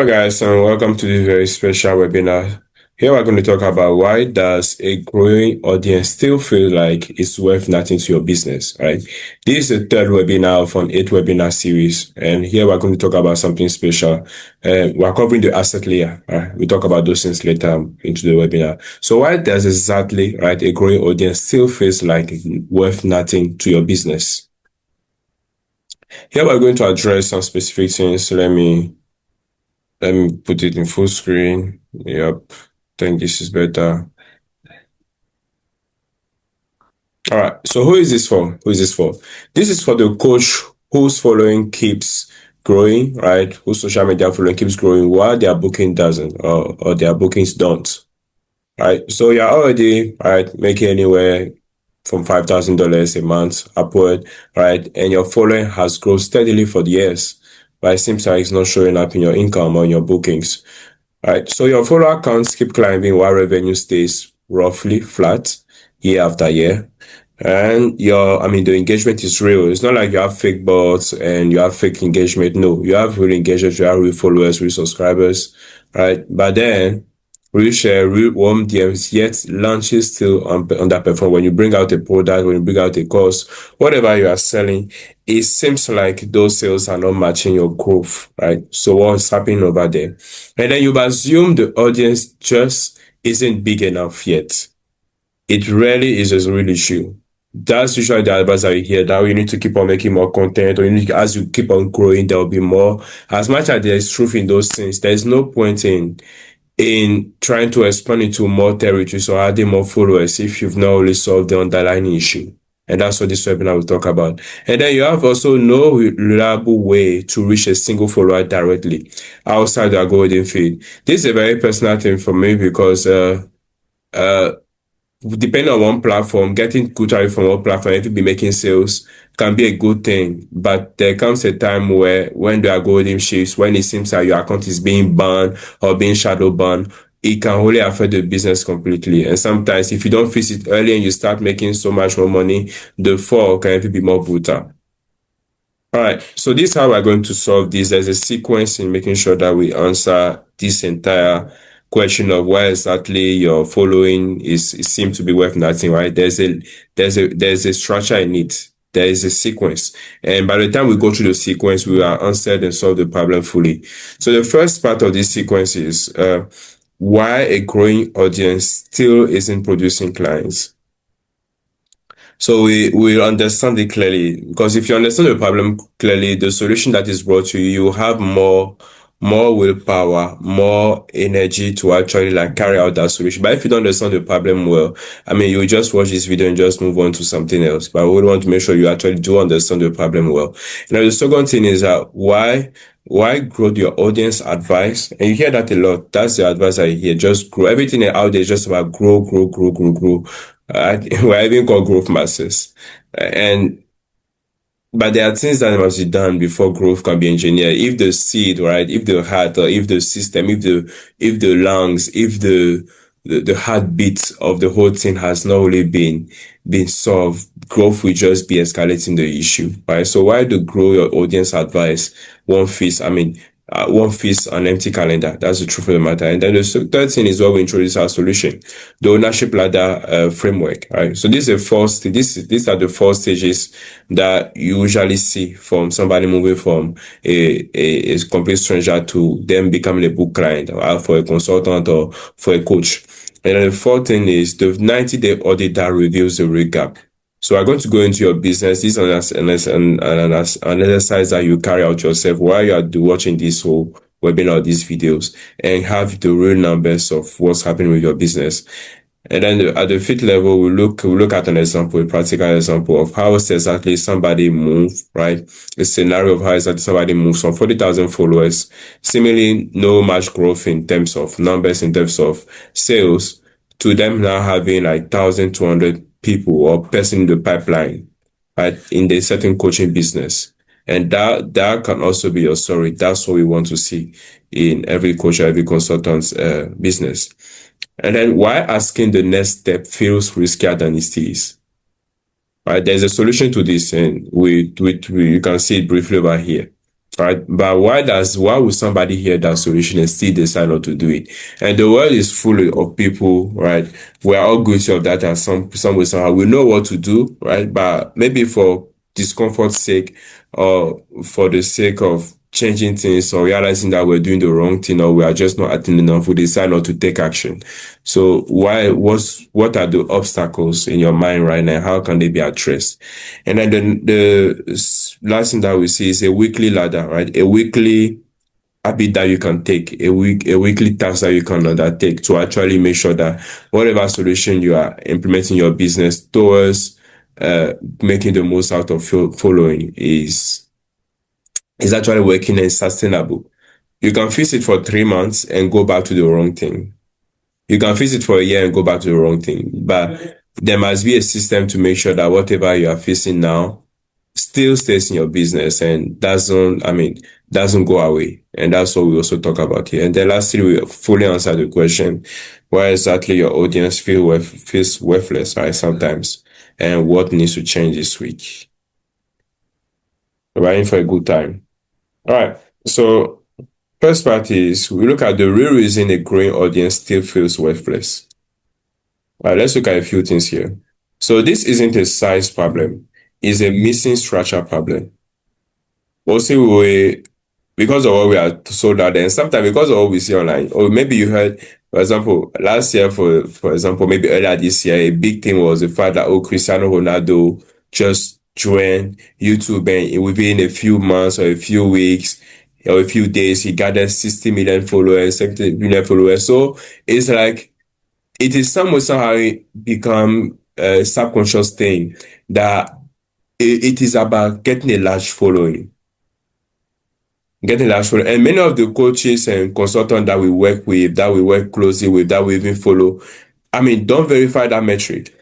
Hi guys, and welcome to this very special webinar. Here we're going to talk about why does a growing audience still feel like it's worth nothing to your business, right? This is the third webinar of an 8 webinar series, and here we're going to talk about something special. We're covering the asset layer. Right? We'll talk about those things later into the webinar. So why does exactly, right, a growing audience still feels like worth nothing to your business? Here we're going to address some specific things. Let me put it in full screen. Yep. I think this is better. All right. So who is this for? Who is this for? This is for the coach whose following keeps growing, right? Whose social media following keeps growing while their booking doesn't, or their bookings don't. Right. So you're already right making anywhere from $5,000 a month upward, right? And your following has grown steadily for the years, but it seems like it's not showing up in your income or in your bookings. Right. So your follower counts keep climbing while revenue stays roughly flat year after year. And the engagement is real. It's not like you have fake bots and you have fake engagement. No, you have real engagement, you have real followers, real subscribers, right? But then real share, real warm DMs, yet launches still underperform. When you bring out a product, when you bring out a course, whatever you are selling, it seems like those sales are not matching your growth, right? So what's happening over there? And then you assume the audience just isn't big enough yet. It really is a real issue. That's usually the advice I hear, that you need to keep on making more content, or you need, as you keep on growing, there will be more. As much as there is truth in those things, there's no point in trying to expand into more territories or adding more followers if you've not only solved the underlying issue. And that's what this webinar will talk about. And then you have also no reliable way to reach a single follower directly outside the algorithm feed. This is a very personal thing for me because uh depending on one platform, getting good traffic from one platform, if you be making sales can be a good thing. But there comes a time where when the algorithm shifts, when it seems like your account is being banned or being shadow banned, it can really affect the business completely. And sometimes if you don't fix it early and you start making so much more money, the fall can even be more brutal. All right, so this is how we're going to solve this. There's a sequence in making sure that we answer this entire question of why exactly your following it seems to be worth nothing, right? There's a structure in it. There is a sequence. And by the time we go through the sequence, we will answer and solve the problem fully. So the first part of this sequence is why a growing audience still isn't producing clients. So we understand it clearly, because if you understand the problem clearly, the solution that is brought to you, you have more willpower, more energy to actually like carry out that solution. But if you don't understand the problem well, you just watch this video and just move on to something else. But we want to make sure you actually do understand the problem well. Now, the second thing is that why grow your audience advice? And you hear that a lot. That's the advice I hear. Just grow. Everything out there is just about grow, grow, grow, grow, grow. We're even called growth masters. And but there are things that must be done before growth can be engineered. If the seed, right, if the heart, or if the system, if the lungs, if the heartbeat of the whole thing has not really been solved, growth will just be escalating the issue, right? So why do grow your audience advice one feast? One feast an empty calendar. That's the truth of the matter. And then the third thing is where we introduce our solution, the ownership ladder framework. Right. So these are these are the four stages that you usually see from somebody moving from a complete stranger to them becoming a book client, or for a consultant or for a coach. And then the fourth thing is the 90-day audit that reveals the recap. So we're going to go into your business. This is an exercise that you carry out yourself while you are watching this whole webinar, these videos, and have the real numbers of what's happening with your business. And then at the fifth level, we look at an example, a practical example of how exactly somebody moves, right? A scenario of how exactly somebody moves from 40,000 followers, seemingly no much growth in terms of numbers, in terms of sales, to them now having like 1,200 people or person in the pipeline, right, in the certain coaching business. And that can also be your story. That's what we want to see in every coach or every consultant's business. And then why asking the next step feels riskier than it is. Right, there's a solution to this, and you can see it briefly over here. right? But why would somebody hear that solution and still decide not to do it? And the world is full of people, right? We are all guilty of that at some way somehow. We know what to do, right? But maybe for discomfort's sake, or for the sake of changing things, or realizing that we're doing the wrong thing, or we are just not acting enough, we decide not to take action. So what are the obstacles in your mind right now? How can they be addressed? And then the last thing that we see is a weekly ladder, right? A weekly habit that you can take, a weekly task that you can undertake to actually make sure that whatever solution you are implementing your business towards, making the most out of following is actually working and sustainable. You can fix it for 3 months and go back to the wrong thing. You can fix it for a year and go back to the wrong thing. But there must be a system to make sure that whatever you are facing now still stays in your business and doesn't go away. And that's what we also talk about here. And then lastly, we fully answer the question, why exactly your audience feels worthless, right? Sometimes, and what needs to change this week. We're in for a good time. All right. So first part is we look at the real reason a growing audience still feels worthless. All right, let's look at a few things here. So this isn't a size problem, it's a missing structure problem. Mostly because of what we are sold out, and sometimes because of what we see online, or maybe you heard, for example, last year, for example, maybe earlier this year, a big thing was the fact that Cristiano Ronaldo just joined YouTube, and within a few months or a few weeks or a few days, he gathered 60 million followers, 70 million followers. So it's like it is somehow become a subconscious thing that it is about getting a large following. Getting large following. And many of the coaches and consultants that we work with, that we work closely with, that we even follow, don't verify that metric.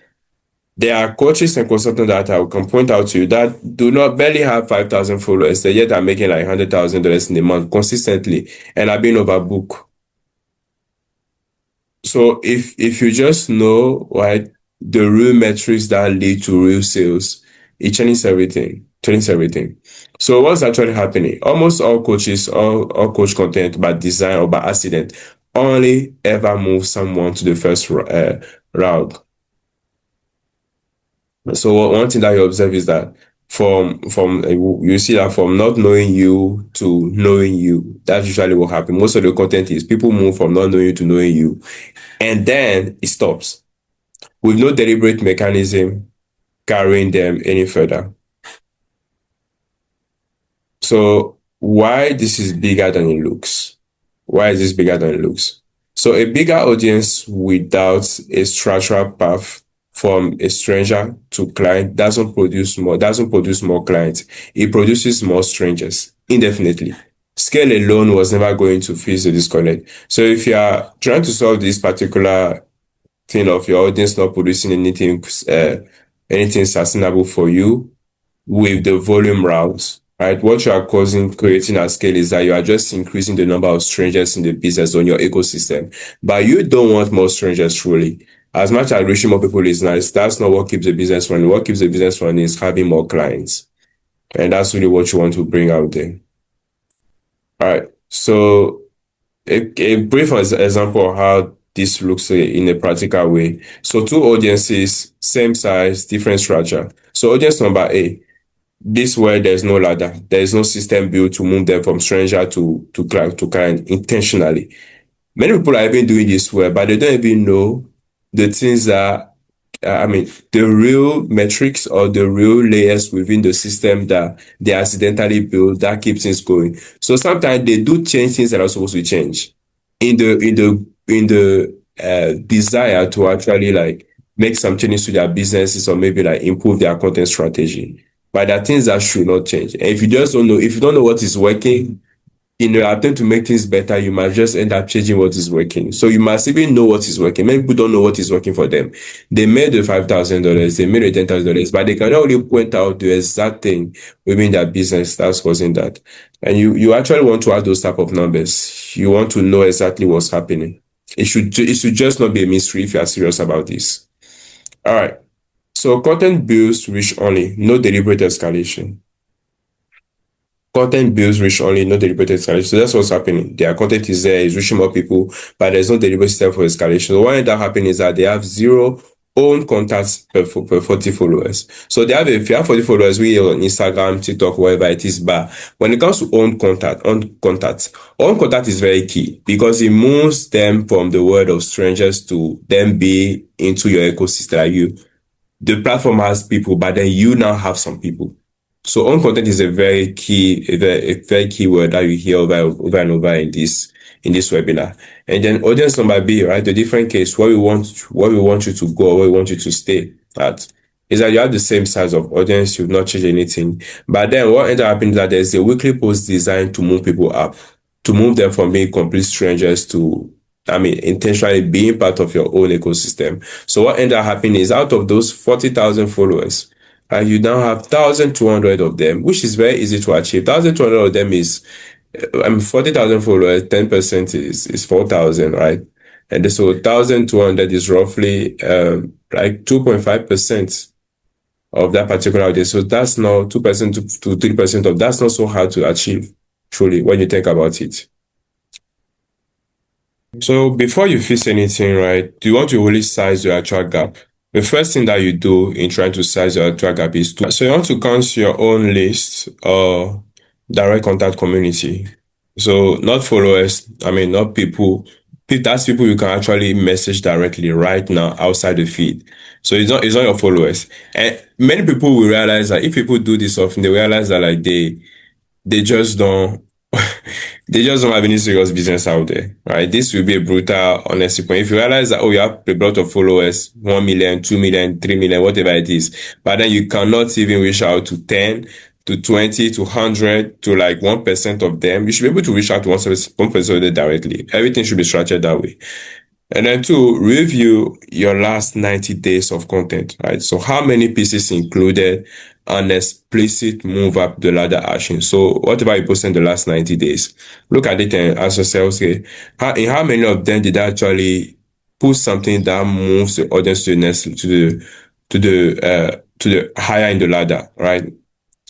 There are coaches and consultants that I can point out to you that do not barely have 5,000 followers, they yet are making like $100,000 in a month consistently and are being overbooked. So if you just know, right, the real metrics that lead to real sales, it changes everything. Changes everything. So what's actually happening? Almost all coaches, all coach content by design or by accident, only ever move someone to the first round. So one thing that you observe is that from you see that from not knowing you to knowing you, that's usually what happens. Most of the content is people move from not knowing you to knowing you, and then it stops with no deliberate mechanism carrying them any further. So why this is bigger than it looks? Why is this bigger than it looks? So a bigger audience without a structural path from a stranger to client doesn't produce more clients. It produces more strangers indefinitely. Scale alone was never going to fix the disconnect. So if you are trying to solve this particular thing of your audience not producing anything sustainable for you with the volume routes, right? What you are creating at scale is that you are just increasing the number of strangers in the business on your ecosystem. But you don't want more strangers truly. As much as reaching more people is nice, that's not what keeps the business running. What keeps the business running is having more clients. And that's really what you want to bring out there. All right. So a brief example of how this looks in a practical way. So two audiences, same size, different structure. So audience number A, this where there's no ladder, there is no system built to move them from stranger to client intentionally. Many people are even doing this well, but they don't even know the things that the real metrics or the real layers within the system that they accidentally build that keeps things going. So sometimes they do change things that are supposed to change in the desire to actually like make some changes to their businesses or maybe like improve their content strategy. But there are things that should not change. And if you don't know what is working, in your attempt to make things better, you might just end up changing what is working. So you must even know what is working. Many people don't know what is working for them. They made the $5,000, they made the $10,000, but they cannot only point out the exact thing within their business that's causing that. And you actually want to have those type of numbers. You want to know exactly what's happening. It should just not be a mystery if you are serious about this. All right. So content builds reach only, no deliberate escalation. content builds reach only, not deliberate escalation. So that's what's happening. Their content is there, is reaching more people, but there's no deliberate step for escalation. So what ended up happening is that they have zero own contacts per 40 followers. So they have, if you have 40 followers, we on Instagram, TikTok, wherever it is, but when it comes to own contact is very key because it moves them from the world of strangers to them be into your ecosystem. Like you, the platform has people, but then you now have some people. So own content is a very key, a very key word that you hear over and over in this webinar. And then audience number B, right? The different case where we want you to go, where we want you to stay at is that you have the same size of audience, you've not changed anything. But then what ended up happening is that there's a weekly post designed to move people up, to move them from being complete strangers to, I mean, intentionally being part of your own ecosystem. So what ended up happening is out of those 40,000 followers, and you now have 1,200 of them, which is very easy to achieve. 1,200 of them is, I mean, 40,000 followers, 10% is 4,000, right? And so 1,200 is roughly like 2.5% of that particular audience. So that's not 2% to 3% of that's not so hard to achieve, truly, when you think about it. So before you fix anything, right, do you want to really size your actual gap? The first thing that you do in trying to size your actual gap is to, so you want to count your own list or direct contact community. So not followers, I mean, not people, that's people you can actually message directly right now outside the feed. So it's not your followers. And many people will realize that if people do this often, they realize that like they just don't they just don't have any serious business out there, right? This will be a brutal honesty point. If you realize that, oh, you have a lot of followers, 1 million, 2 million, 3 million, whatever it is, but then you cannot even reach out to 10, to 20, to 100, to like 1% of them, you should be able to reach out to 1% of them directly. Everything should be structured that way. And then two, review your last 90 days of content, right? So how many pieces included an explicit move up the ladder action? So whatever you posted in the last 90 days, look at it and ask yourself, okay, in how many of them did I actually put something that moves the audience to the next, to the higher in the ladder, right?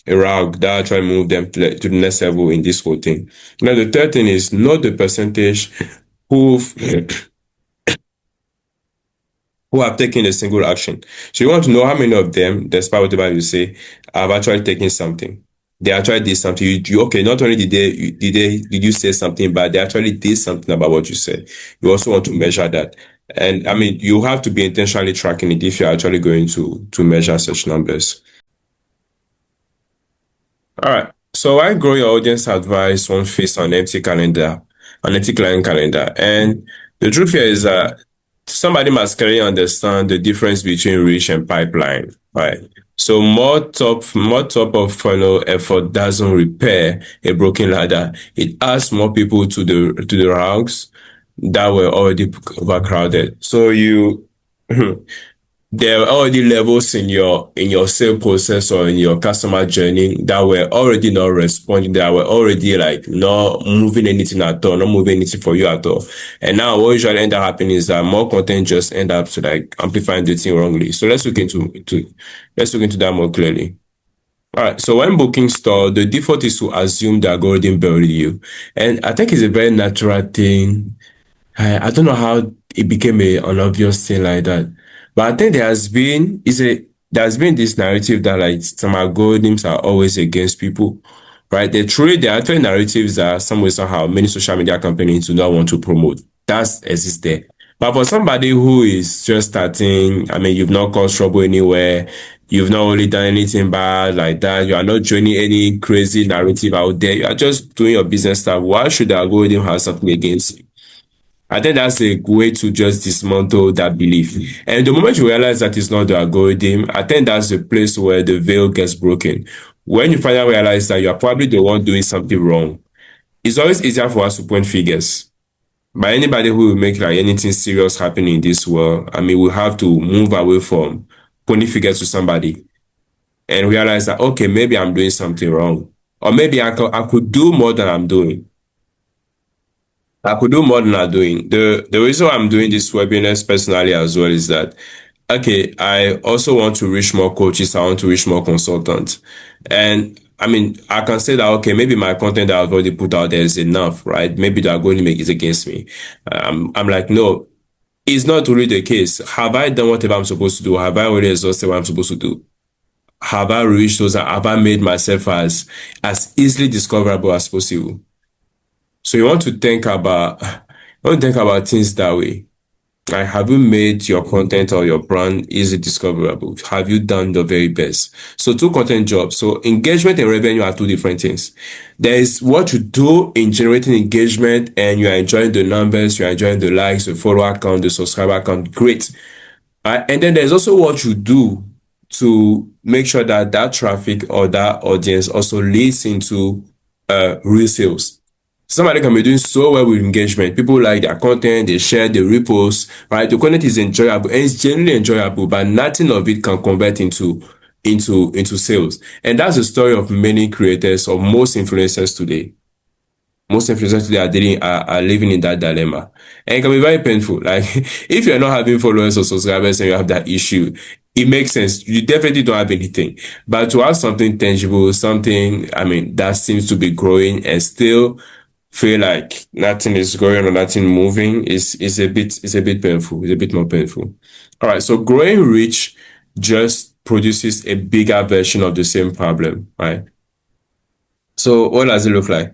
A rag that actually move them to the next level in this whole thing. Now, the third thing is know the percentage who have taken a single action. So you want to know how many of them, despite whatever you say, have actually taken something. They actually did something. Okay, not only did you say something, but they actually did something about what you said. You also want to measure that. And I mean, you have to be intentionally tracking it if you're actually going to measure such numbers. All right. So why grow your audience advice won't face an empty calendar, an empty client calendar? And the truth here is that somebody must clearly understand the difference between reach and pipeline, right? So more top of funnel effort doesn't repair a broken ladder. It adds more people to the ranks that were already overcrowded. So you there are already levels in your sale process or in your customer journey that were already not responding, that were already like not moving anything at all, not moving anything for you at all. And now what usually end up happening is that more content just end up to like amplifying the thing wrongly. So let's look into that more clearly. All right. So when booking stall, the default is to assume the algorithm buried you. And I think it's a very natural thing. I don't know how it became an obvious thing like that. But I think there has been this narrative that like some algorithms are always against people, right? There are actually narratives that some way somehow many social media companies do not want to promote. That exists there. But for somebody who is just starting, I mean, you've not caused trouble anywhere, you've not really done anything bad like that, you are not joining any crazy narrative out there, you are just doing your business stuff. Why should the algorithm have something against you? I think that's a way to just dismantle that belief. And the moment you realize that it's not the algorithm, I think that's the place where the veil gets broken. When you finally realize that you are probably the one doing something wrong, it's always easier for us to point figures. But anybody who will make like anything serious happen in this world, I mean, we have to move away from pointing figures to somebody and realize that, okay, maybe I'm doing something wrong. Or maybe I could do more than I'm doing. I could do more than I'm doing. The reason why I'm doing this webinars personally as well is that, okay, I also want to reach more coaches. I want to reach more consultants. And I mean, I can say that, okay, maybe my content that I've already put out there is enough, right? Maybe they are going to make it against me. I'm like, no, it's not really the case. Have I done whatever I'm supposed to do? Have I already exhausted what I'm supposed to do? Have I reached those? Have I made myself as easily discoverable as possible? So you want to think about, you want to think about things that way. Like, have you made your content or your brand easily discoverable? Have you done the very best? So two content jobs. So engagement and revenue are two different things. There is what you do in generating engagement and you are enjoying the numbers, you are enjoying the likes, the follower count, the subscriber count. Great. And then there's also what you do to make sure that that traffic or that audience also leads into real sales. Somebody can be doing so well with engagement. People like their content, they share, they repost, right? The content is enjoyable and it's genuinely enjoyable, but nothing of it can convert into sales. And that's the story of many creators or most influencers today. Most influencers today are living in that dilemma. And it can be very painful. Like, if you're not having followers or subscribers and you have that issue, it makes sense. You definitely don't have anything. But to have something tangible, something, I mean, that seems to be growing and still feel like nothing is growing or nothing moving is a bit painful. It's a bit more painful. All right. So growing rich just produces a bigger version of the same problem, right? So what does it look like?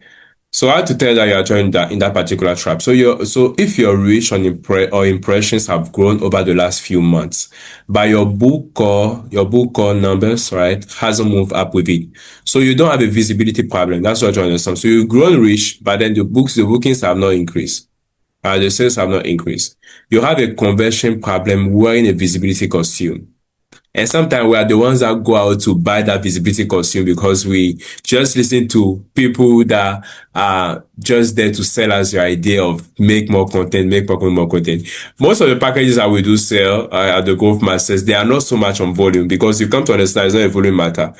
So I had to tell that you are joining that in that particular trap. So if your reach on impressions have grown over the last few months, but your book call numbers, right, hasn't moved up with it. So you don't have a visibility problem. That's what you understand. So you've grown reach, but then the bookings have not increased. The sales have not increased. You have a conversion problem wearing a visibility costume. And sometimes we are the ones that go out to buy that visibility costume because we just listen to people that are just there to sell us your idea of make more content, make more content. Most of the packages that we do sell at the Growth Masters, they are not so much on volume because you come to understand it's not a volume matter.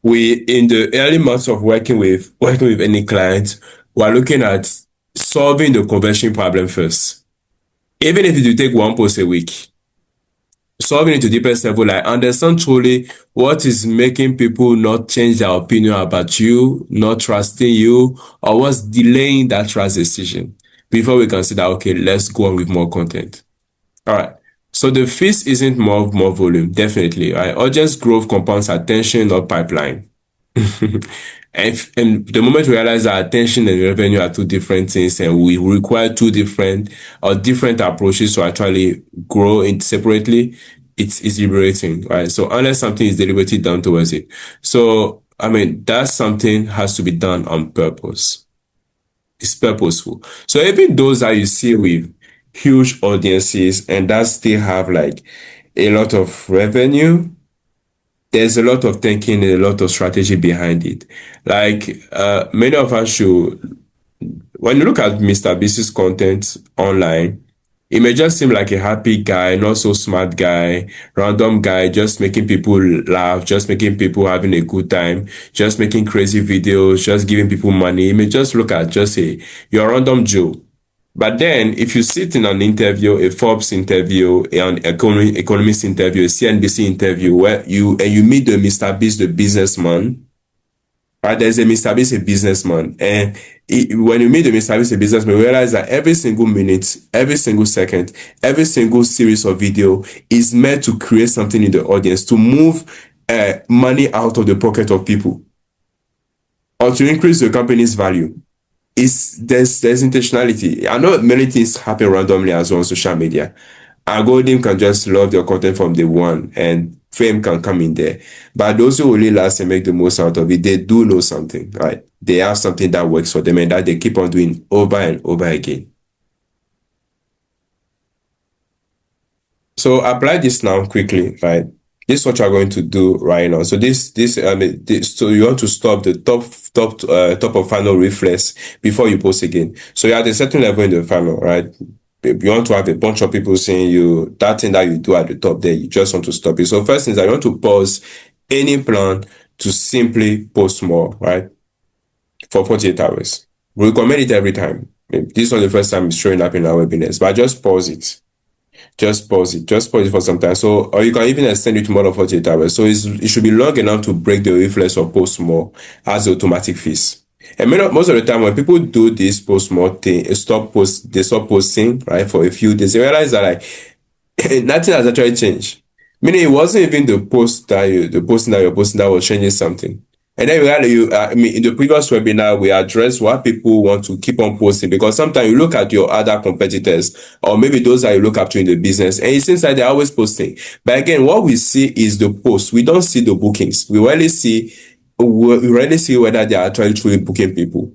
We, in the early months of working with any client, we're looking at solving the conversion problem first. Even if you take one post a week, solving it to deepest level, like understand truly what is making people not change their opinion about you, not trusting you, or what's delaying that trust decision before we consider, okay, let's go on with more content. All right. So the feast isn't more volume, definitely. Right? Audience growth compounds attention, not pipeline. And the moment we realize that attention and revenue are two different things and we require two different or different approaches to actually grow it separately, it's liberating, right? So unless something is deliberately done towards it. So, I mean, that something has to be done on purpose. It's purposeful. So even those that you see with huge audiences and that still have like a lot of revenue, there's a lot of thinking and a lot of strategy behind it. Like many of us should, when you look at Mr. Beast's content online, it may just seem like a happy guy, not so smart guy, random guy, just making people laugh, just making people having a good time, just making crazy videos, just giving people money. It may just look at just say you're a random Joe. But then, if you sit in an interview, a Forbes interview, an economist interview, a CNBC interview, where you meet the Mr. Beast, the businessman, right? There's a Mr. Beast, a businessman, and when you meet the Mr. Beast, a businessman, you realize that every single minute, every single second, every single series of video is meant to create something in the audience, to move money out of the pocket of people, or to increase the company's value. There's intentionality. I know many things happen randomly as well on social media. Algorithm can just love your content from day one and fame can come in there. But those who really last and make the most out of it, they do know something, right? They have something that works for them and that they keep on doing over and over again. So apply this now quickly, right? This is what you're going to do right now. So so you want to stop the top of funnel reflex before you post again. So you're at a certain level in the funnel, right? You want to have a bunch of people seeing you, that thing that you do at the top there, you just want to stop it. So first thing is I want to pause any plan to simply post more, right? For 48 hours. We recommend it every time. This is not the first time it's showing up in our webinars, but just pause it. Just pause it. Just pause it for some time. So, or you can even extend it to more than 48 hours. So it should be long enough to break the reflex of post more as the automatic fix. And most of the time when people do this post more thing, they stop posting, right, for a few days, they realize that like nothing has actually changed. Meaning it wasn't even the posting that you're posting that was changing something. And then I mean, in the previous webinar, we addressed what people want to keep on posting because sometimes you look at your other competitors or maybe those that you look up to in the business and it seems like they're always posting. But again, what we see is the post. We don't see the bookings. We rarely see whether they are actually truly booking people.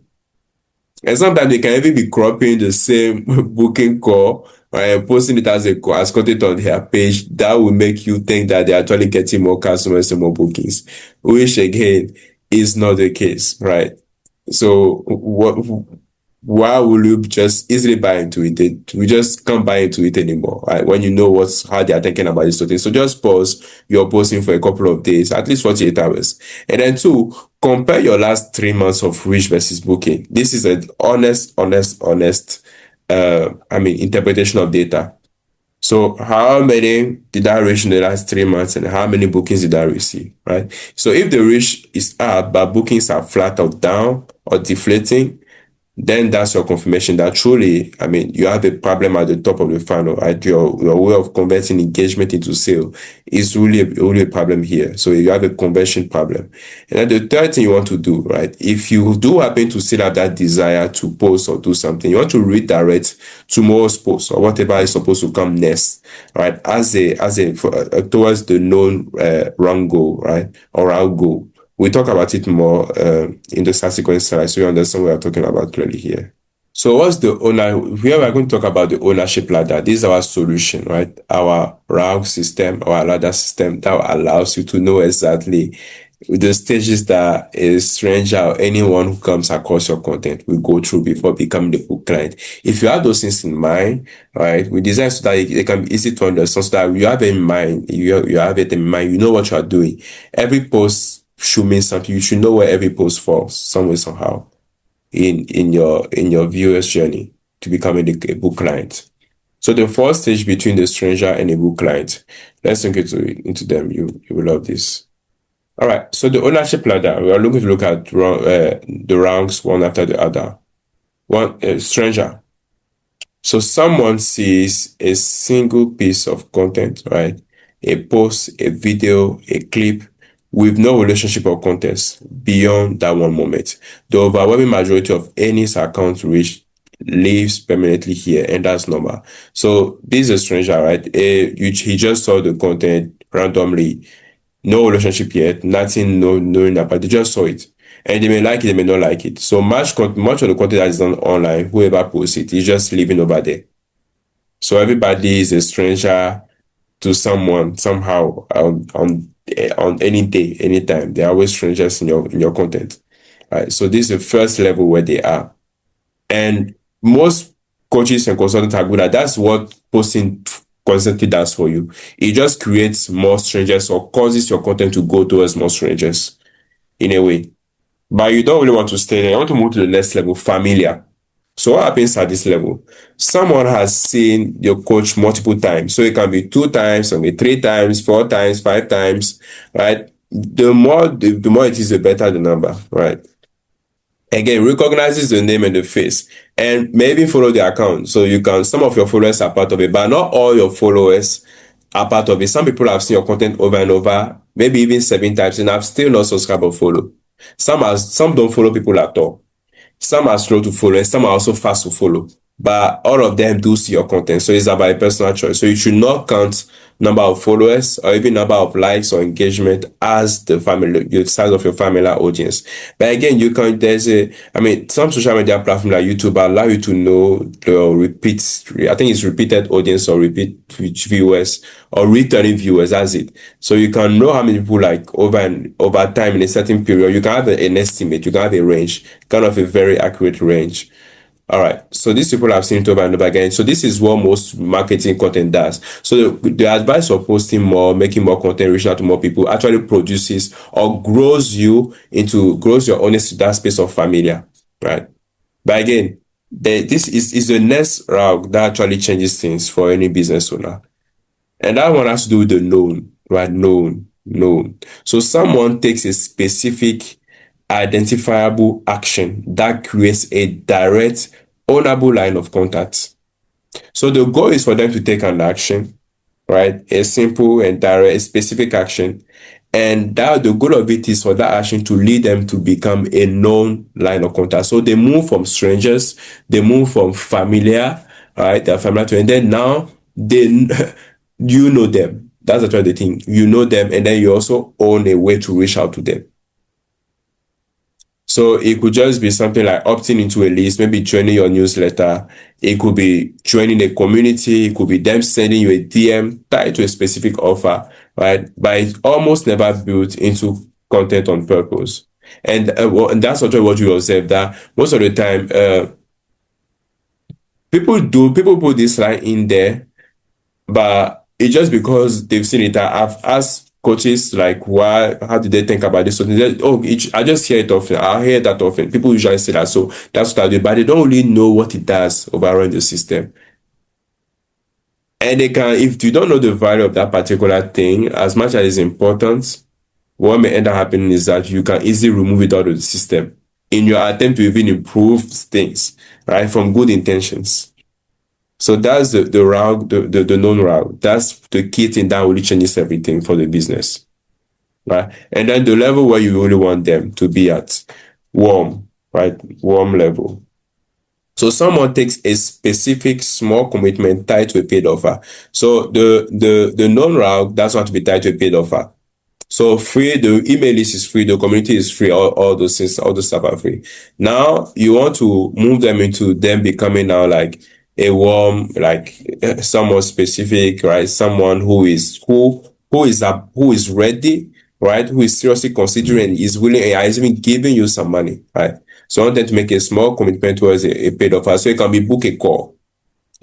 And sometimes they can even be cropping the same booking call and posting it as a call, as content on their page. That will make you think that they're actually getting more customers and more bookings, which again is not the case, right? So why will you just easily buy into it? We just can't buy into it anymore, right? When you know how they are thinking about this sort of thing. So just pause your posting for a couple of days, at least 48 hours. And then two, compare your last 3 months of reach versus booking. This is an honest, interpretation of data. So how many did I reach in the last 3 months and how many bookings did I receive, right? So if the reach is up, but bookings are flat or down or deflating, then that's your confirmation that truly, I mean, you have a problem at the top of the funnel, right? Your way of converting engagement into sale is really a problem here. So you have a conversion problem. And then the third thing you want to do, right? If you do happen to still have that desire to post or do something, you want to redirect tomorrow's post or whatever is supposed to come next, right? Towards the known wrong goal, right? Or our goal. We talk about it more in the subsequent slide, so you understand what we're talking about clearly here. So what's the owner? Here we're going to talk about the ownership ladder. This is our solution, right? Our rank system, our ladder system that allows you to know exactly the stages that a stranger or anyone who comes across your content will go through before becoming the book client. If you have those things in mind, right, we design so that it can be easy to understand, so that you have it in mind, you have it in mind, you know what you are doing. Every post should mean something. You should know where every post falls, some way, somehow, in your viewers journey to becoming a book client. So the first stage between the stranger and a book client, let's look into them. You will love this. All right. So the ownership ladder, we are looking to look at the ranks one after the other. One stranger. So someone sees a single piece of content, right? A post, a video, a clip with no relationship or context beyond that one moment. The overwhelming majority of any account reach lives permanently here, and that's normal. So this is a stranger, right? He just saw the content randomly, no relationship yet, nothing, no knowing about. They just saw it, and they may like it, they may not like it. So much of the content that is done online, whoever posts it is just living over there. So everybody is a stranger to someone somehow on any day, anytime. They're always strangers in your content. Right. So this is the first level where they are. And most coaches and consultants are good at that's what posting constantly does for you. It just creates more strangers or causes your content to go towards more strangers in a way. But you don't really want to stay there. You want to move to the next level, familiar. So what happens at this level? Someone has seen your coach multiple times. So it can be 2 times, it can be 3 times, 4 times, 5 times, right? The more it is, the better the number, right? Again, recognizes the name and the face and maybe follow the account. So some of your followers are part of it, but not all your followers are part of it. Some people have seen your content over and over, maybe even 7 times, and have still not subscribed or follow. Some don't follow people at all. Some are slow to follow and some are also fast to follow. But all of them do see your content. So it's about a personal choice. So you should not count number of followers or even number of likes or engagement as the size of your family audience. But again, some social media platforms like YouTube allow you to know I think it's repeated audience or repeat viewers or returning viewers. That's it. So you can know how many people like over time in a certain period. You can have an estimate. You can have a range, kind of a very accurate range. All right. So these people have seen it over and over again. So this is what most marketing content does. So the advice of posting more, making more content, reaching out to more people actually produces or grows your audience to that space of familiar, right? But again, This is the next route that actually changes things for any business owner. And that one has to do with the known, right? Known. So someone takes a specific identifiable action that creates a direct, ownable line of contact. So the goal is for them to take an action, right? A simple and direct, a specific action. And that the goal of it is for that action to lead them to become a known line of contact. So they move from strangers, they move from familiar, right? They're familiar to, and then now they you know them. That's actually the thing. You know them, and then you also own a way to reach out to them. So it could just be something like opting into a list, maybe joining your newsletter. It could be joining a community. It could be them sending you a DM tied to a specific offer, right? But it's almost never built into content on purpose. And that's actually what you observe, that most of the time, people put this line in there, but it's just because they've seen it. I've asked coaches like, why, how did they think about this? So I just hear it often. I hear that often. People usually say that. So that's what I do, but they don't really know what it does overall in the system. And they can, if you don't know the value of that particular thing, as much as it's important, what may end up happening is that you can easily remove it out of the system in your attempt to even improve things, right? From good intentions. So that's the route, the known route. That's the key thing that really changes everything for the business, right? And then the level where you really want them to be at, warm, right? Warm level. So someone takes a specific small commitment tied to a paid offer. So the known route doesn't want to be tied to a paid offer. So free, the email list is free, the community is free, all those things, all those stuff are free. Now you want to move them into them becoming now like a warm, like someone specific, right? Someone who is ready, right? Who is seriously considering, is willing, and is even giving you some money, right? So I want them to make a small commitment towards a paid offer. So it can be book a call,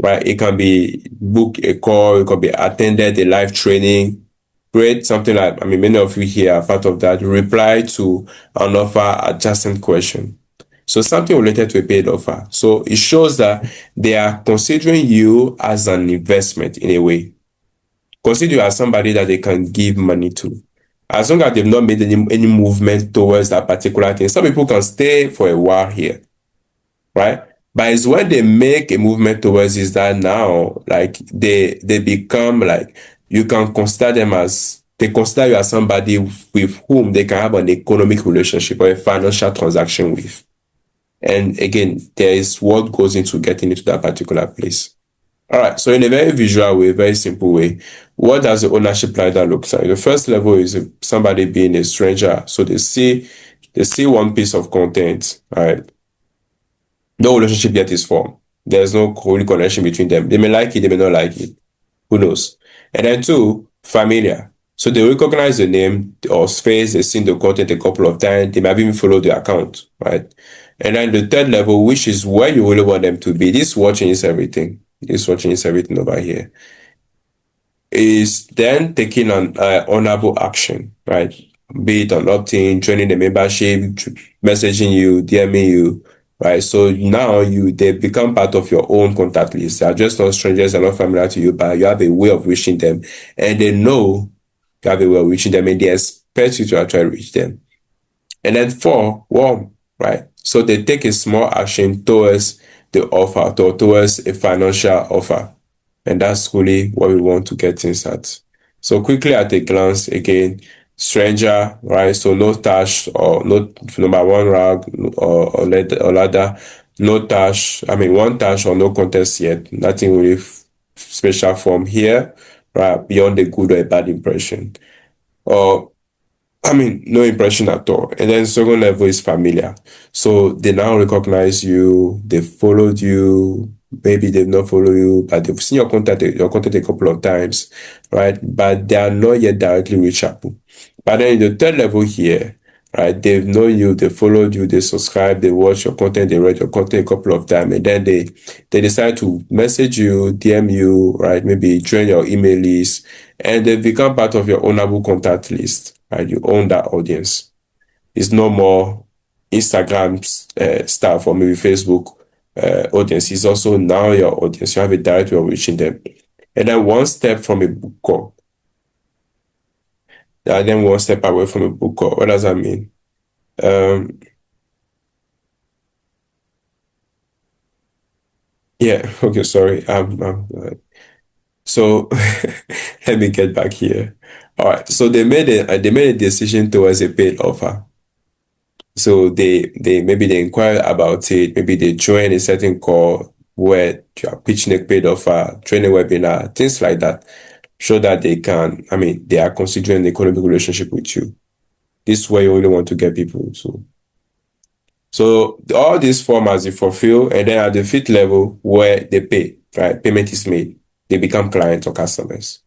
right? It can be book a call, it can be attended a live training, create something like, I mean, many of you here are part of that, reply to an offer adjacent question. So something related to a paid offer. So it shows that they are considering you as an investment in a way. Consider you as somebody that they can give money to. As long as they've not made any movement towards that particular thing. Some people can stay for a while here, right? But it's when they make a movement towards is that now, like they become like, you can consider them as, they consider you as somebody with whom they can have an economic relationship or a financial transaction with. And again, there is what goes into getting into that particular place. All right. So in a very visual way, very simple way, what does the ownership ladder look like? The first level is somebody being a stranger. So they see one piece of content, all right? No relationship yet is formed. There's no holy connection between them. They may like it, they may not like it. Who knows? And then two, familiar. So they recognize the name or face, they've seen the content a couple of times, they might even follow the account, right? And then the third level, which is where you really want them to be. This watching is everything. This watching is everything over here, is then taking an honorable action, right? Be it on opt-in, joining the membership, messaging you, DMing you, right? So now they become part of your own contact list. They are just not strangers, they're not familiar to you, but you have a way of reaching them, and they know you have a way of reaching them, and they expect you to actually reach them. And then four, warm, right? So they take a small action towards the offer, towards a financial offer. And that's really what we want to get things at. So quickly at a glance, again, stranger, right? So no touch or no number one rag or ladder, no touch. I mean, one touch or no contest yet. Nothing really special from here, right? Beyond a good or a bad impression. Or no impression at all. And then second level is familiar. So they now recognize you, they followed you, maybe they've not followed you, but they've seen your content a couple of times, right? But they are not yet directly reachable. But then in the third level here, right, they've known you, they followed you, they subscribe, they watch your content, they read your content a couple of times, and then they decide to message you, DM you, right? Maybe join your email list, and they become part of your ownable contact list, right? You own that audience. It's no more Instagram stuff or maybe Facebook, audience is also now your audience. You have a direct way of reaching them. And then one step from a book call. And then one step away from a book call. What does that mean? Um, yeah, okay, sorry. So let me get back here. All right. So they made a decision towards a paid offer. So they maybe they inquire about it, maybe they join a certain call where you are pitching a paid offer, training webinar, things like that, so that they can, I mean, they are considering the economic relationship with you. This is where you really want to get people to. So all these formats you fulfill, and then at the fifth level where they pay, right? Payment is made, they become clients or customers.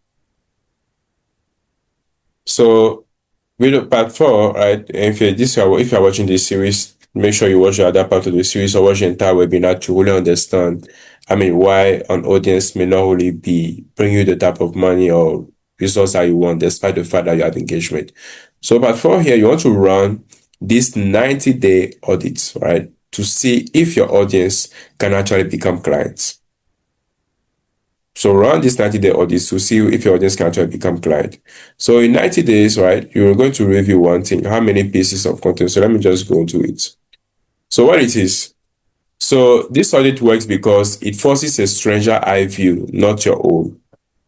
So with part four, right? If you're watching this series, make sure you watch the other part of the series or watch the entire webinar to really understand. I mean, why an audience may not only be bringing you the type of money or results that you want, despite the fact that you have engagement. So part four here, you want to run this 90-day audit, right? To see if your audience can actually become clients. So run this 90-day audit to see if your audience can actually become client. So in 90 days, right, you're going to review one thing, how many pieces of content. So let me just go into it. So what it is. So this audit works because it forces a stranger eye view, not your own.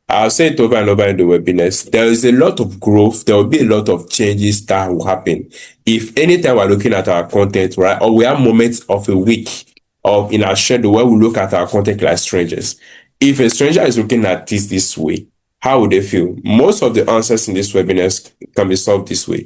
I'll say it over and over in the webinars. There is a lot of growth. There will be a lot of changes that will happen. If anytime we're looking at our content, right, or we have moments of a week or in our schedule where we look at our content like strangers. If a stranger is looking at this way, how would they feel? Most of the answers in this webinars can be solved this way.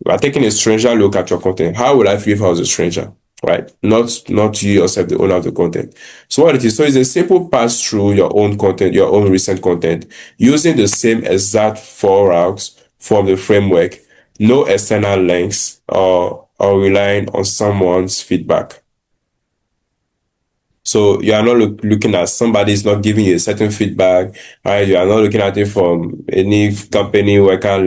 You are taking a stranger look at your content. How would I feel if I was a stranger? Right? Not you yourself, the owner of the content. So what it is, so it's a simple pass through your own content, your own recent content, using the same exact four routes from the framework, no external links or relying on someone's feedback. So you are not looking at somebody is not giving you a certain feedback, right? You are not looking at it from any company worker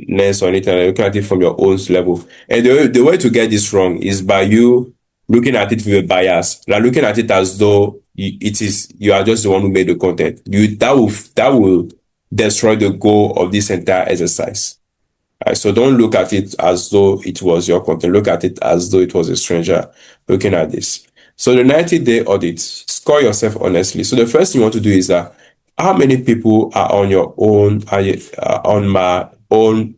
lens or anything. You're looking at it from your own level. And the way to get this wrong is by you looking at it with a bias, like looking at it as though you are just the one who made the content. That will destroy the goal of this entire exercise. Right, so don't look at it as though it was your content. Look at it as though it was a stranger looking at this. So the 90-day audit, score yourself honestly. So the first thing you want to do is that how many people are on your own, on my own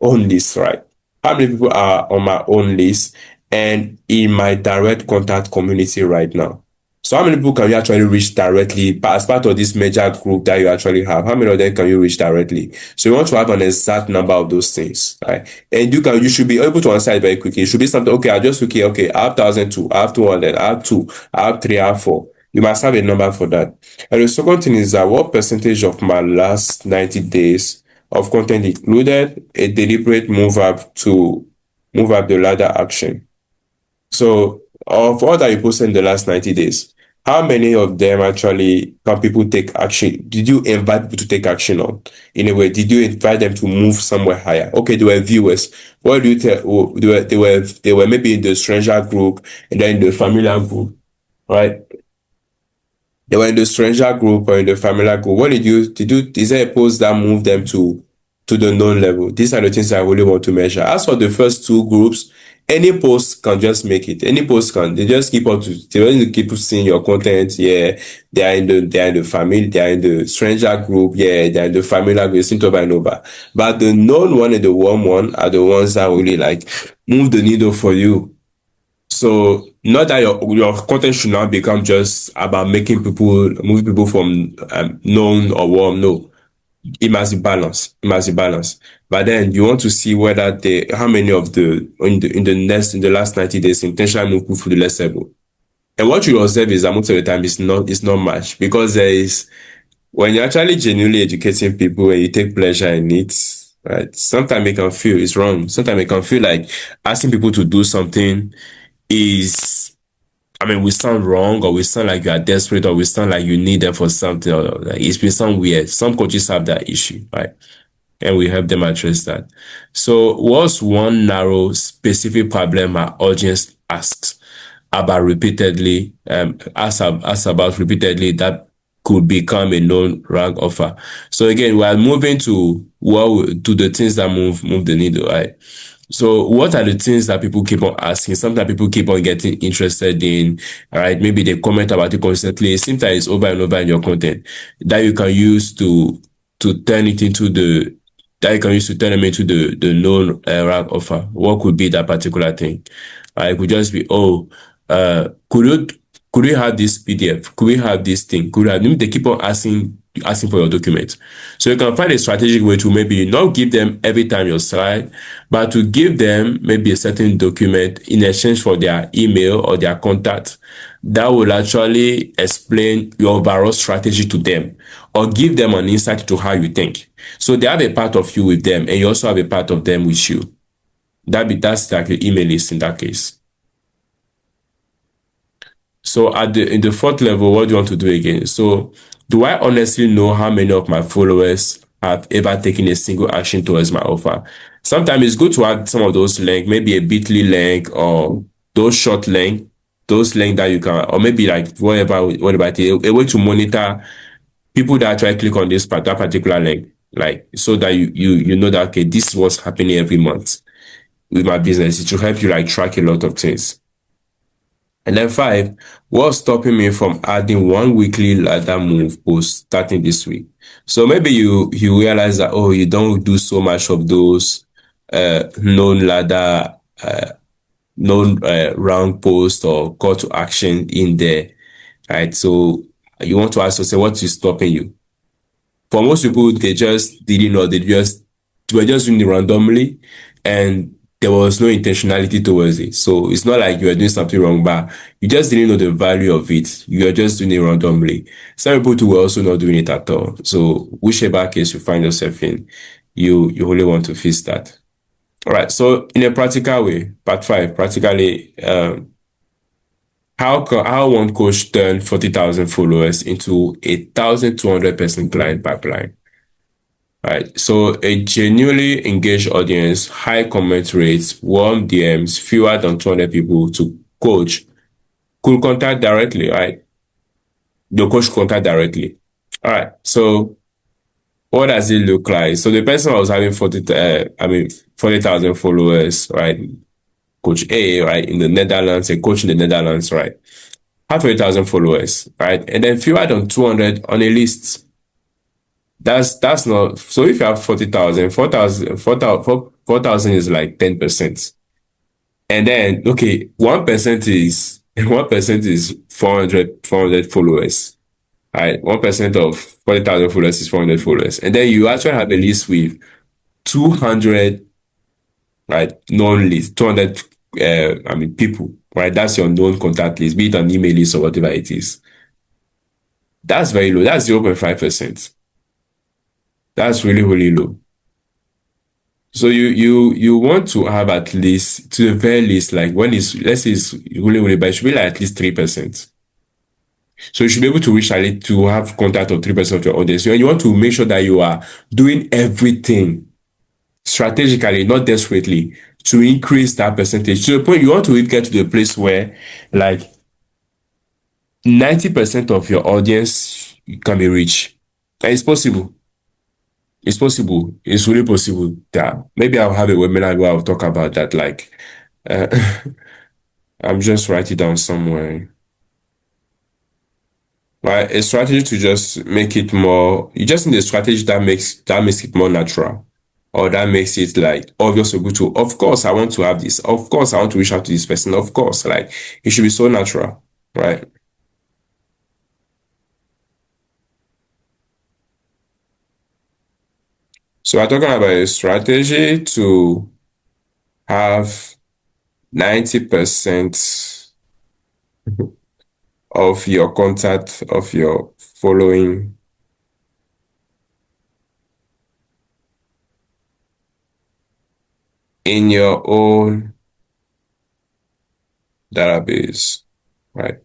list, right? How many people are on my own list and in my direct contact community right now? So how many people can you actually reach directly as part of this major group that you actually have? How many of them can you reach directly? So you want to have an exact number of those things, right? And you should be able to answer it very quickly. It should be something, okay, I just okay, I have 1,002, I have 200, I have two, I have three, I have four. You must have a number for that. And the second thing is that what percentage of my last 90 days of content included a deliberate move up the ladder action. So of all that you posted in the last 90 days, how many of them actually can people take action? Did you invite people to take action on? In a way, did you invite them to move somewhere higher? Okay, they were viewers. What do you tell? They were maybe in the stranger group and then in the familiar group, right? They were in the stranger group or in the familiar group. What is there a post that moved them to the known level? These are the things I really want to measure. As for the first two groups, any post can just make it. Any post can, they just they want to keep seeing your content. Yeah, they are in the family, they are in the stranger group. Yeah, they are in the familiar group, it's over and over. But the known one and the warm one are the ones that really like move the needle for you. So not that your content should not become just about moving people from known or warm. No, it must be balanced. It must be balanced. But then you want to see whether how many of in the last 90 days intentionally move people to the next level. And what you observe is that most of the time it's not much because there is when you're actually genuinely educating people and you take pleasure in it. Right. Sometimes it can feel it's wrong. Sometimes it can feel like asking people to do something is I mean, we sound wrong or we sound like you are desperate or we sound like you need them for something or like it's been some weird. Some coaches have that issue, right? And we help them address that. So what's one narrow specific problem our audience asks? about repeatedly, ask about repeatedly, that could become a known rank offer. So again, we are moving to to the things that move the needle, right? So what are the things that people keep on asking? Sometimes people keep on getting interested in, all right? Maybe they comment about it constantly. It seems like it's over and over in your content that you can use to turn it into the that you can use to turn them into the known rank offer. What could be that particular thing? It could just be, oh, could we have this PDF? Could we have this thing? Could we have, they keep on asking for your document. So you can find a strategic way to maybe not give them every time your slide, but to give them maybe a certain document in exchange for their email or their contact that will actually explain your overall strategy to them or give them an insight to how you think. So they have a part of you with them and you also have a part of them with you. That's like the email list in that case. So in the fourth level, what do you want to do again? So do I honestly know how many of my followers have ever taken a single action towards my offer? Sometimes it's good to add some of those links, maybe a bit.ly link or those short links, those links that you can, or maybe like whatever it is, a way to monitor people that actually click on that particular link, like so that you know that okay, this is what's happening every month with my business. It will help you like track a lot of things. And then five, what's stopping me from adding one weekly ladder move post starting this week? So maybe you realize that oh, you don't do so much of those known ladder, known round post or call to action in there, right? So you want to ask yourself what is stopping you? For most people, they just didn't know. They were just doing it randomly, and there was no intentionality towards it. So it's not like you were doing something wrong, but you just didn't know the value of it. You are just doing it randomly. Some people too were also not doing it at all. So whichever case you find yourself in, you really want to fix that. All right. So in a practical way, part five, practically, how one coach turn 40,000 followers into a 1,200 person client pipeline. Right. So a genuinely engaged audience, high comment rates, warm DMs, fewer than 200 people to coach could contact directly, right? The coach contact directly. All right. So what does it look like? So the person was having 40,000 followers, right? Coach A, right, in the Netherlands, a coach in the Netherlands, right? Have 40,000 followers, right? And then fewer than 200 on a list. That's not so if you have 40,000, 4,000 is like 10%. And then okay, 1% is 1% is 400 followers. Right? 1% of 40,000 followers is 400 followers. And then you actually have a list with 200, right, known list, 200 people, right? That's your known contact list, be it an email list or whatever it is. That's very low. That's 0.5%. That's really, really low. So you want to have at least, to the very least, like when it's, let's say it's really, really bad, it should be like at least 3%. So you should be able to reach at least to have contact of 3% of your audience. And you want to make sure that you are doing everything strategically, not desperately, to increase that percentage. To the point you want to get to the place where like 90% of your audience can be reached. And it's possible. It's possible. It's really possible. Yeah. Maybe I'll have a webinar where I'll talk about that. Like, uh, I'm just writing down somewhere. Right, a strategy to just make it more. You just need a strategy that makes it more natural, or that makes it like obvious to go to. Of course, I want to have this. Of course, I want to reach out to this person. Of course, like it should be so natural, right? So we're talking about a strategy to have 90% of your contact of your following in your own database, right?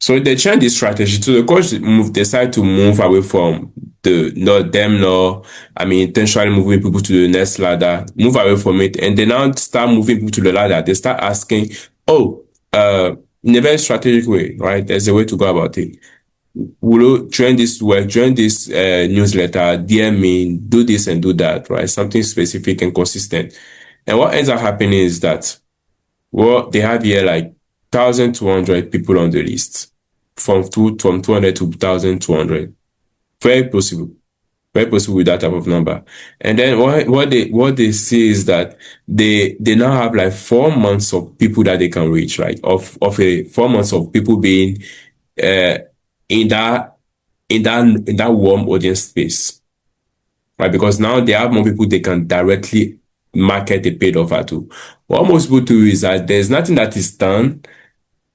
So they change the strategy. So the coach decide to move away from the not them no, I mean intentionally moving people to the next ladder, move away from it, and they now start moving people to the ladder. They start asking, oh, in a very strategic way, right? There's a way to go about it. Will join this work, join this newsletter, DM me, do this and do that, right? Something specific and consistent. And what ends up happening is that, well, they have here like 1,200 people on the list, from 200 to 1,200. Very possible. Very possible with that type of number. And then what they see is that they now have like 4 months of people that they can reach, right? Of a 4 months of people being uh in that warm audience space, right? Because now they have more people they can directly market a paid offer to. What most people do is that there's nothing that is done.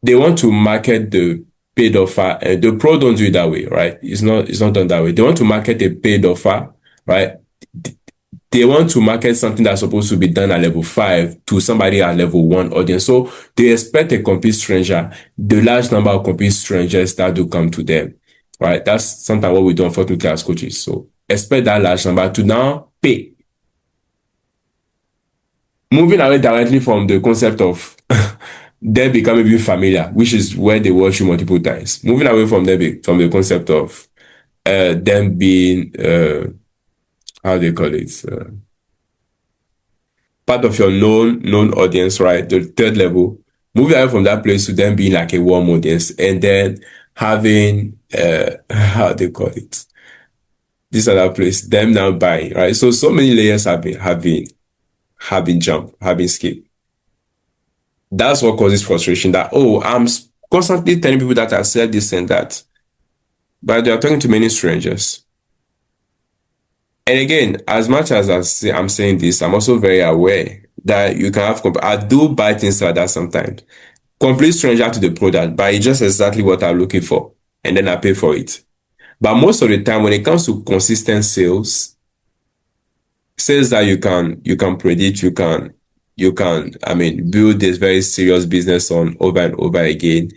They want to market the paid offer. The pro don't do it that way, right? It's not done that way. They want to market a paid offer, right? They want to market something that's supposed to be done at level 5 to somebody at level 1 audience. So they expect a complete stranger, the large number of complete strangers that do come to them, right? That's sometimes what we do unfortunately as coaches. So expect that large number to now pay. Moving away directly from the concept of them becoming even familiar, which is where they watch you multiple times. Moving away from from the concept of them being how do you call it? Part of your known audience, right? The third level. Moving away from that place to them being like a warm audience, and then having how do you call it? This other place, them now buying, right? So many layers have been jumped, have been skipped. That's what causes frustration. That, oh, I'm constantly telling people that I said this and that, but they are talking to many strangers. And again, as much as I'm saying this, I'm also very aware that you can have. I do buy things like that sometimes. Complete stranger to the product, but it's just exactly what I'm looking for, and then I pay for it. But most of the time, when it comes to consistent sales that you can predict, you can build this very serious business on over and over again.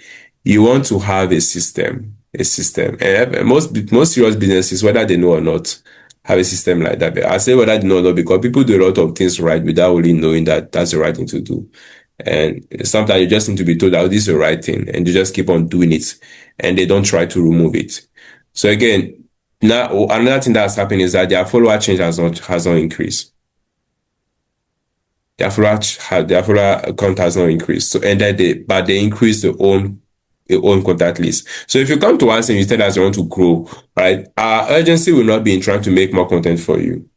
You want to have a system, and most serious businesses, whether they know or not, have a system like that. But I say whether they know or not because people do a lot of things right without really knowing that that's the right thing to do. And sometimes you just need to be told that, oh, this is the right thing, and you just keep on doing it, and they don't try to remove it. So again, now another thing that's happening is that their follower change has not increased. Their follower count has not increased. So and then they increase their own contact list. So if you come to us and you tell us you want to grow, right? Our urgency will not be in trying to make more content for you.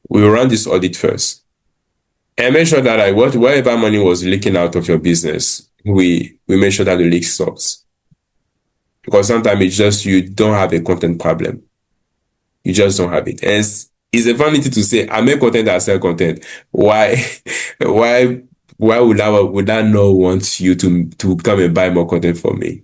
We will run this audit first and make sure that like whatever money was leaking out of your business, we make sure that the leak stops. Because sometimes it's just you don't have a content problem. You just don't have it. And it's a vanity to say, I make content, I sell content. Why why why would I not want you to come and buy more content from me?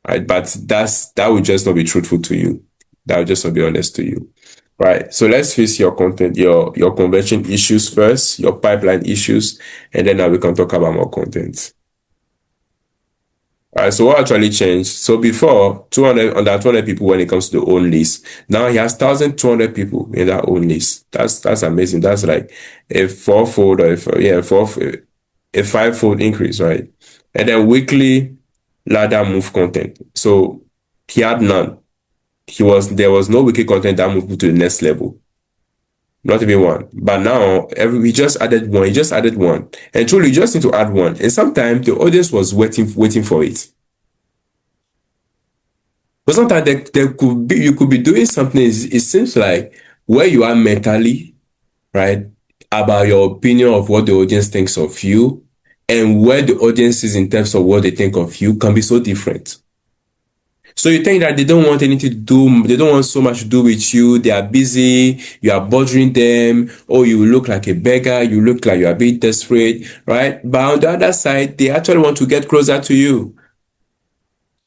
Right? But that would just not be truthful to you. That would just not be honest to you. Right. So let's face your content, your conversion issues first, your pipeline issues, and then now we can talk about more content. All right, so what actually changed? So before 200 under 200 people when it comes to the own list. Now he has 1,200 people in that own list. That's amazing. That's like a fourfold or a fivefold increase, right? And then weekly ladder move content. So he had none. There was no weekly content that moved to the next level. Not even one. But now we just added one. He just added one. And truly you just need to add one. And sometimes the audience was waiting for it. But sometimes there could be you could be doing something. It seems like where you are mentally, right, about your opinion of what the audience thinks of you, and where the audience is in terms of what they think of you can be so different. So you think that they don't want anything to do, they don't want so much to do with you, they are busy, you are bothering them, or you look like a beggar, you look like you are being desperate, right? But on the other side, they actually want to get closer to you.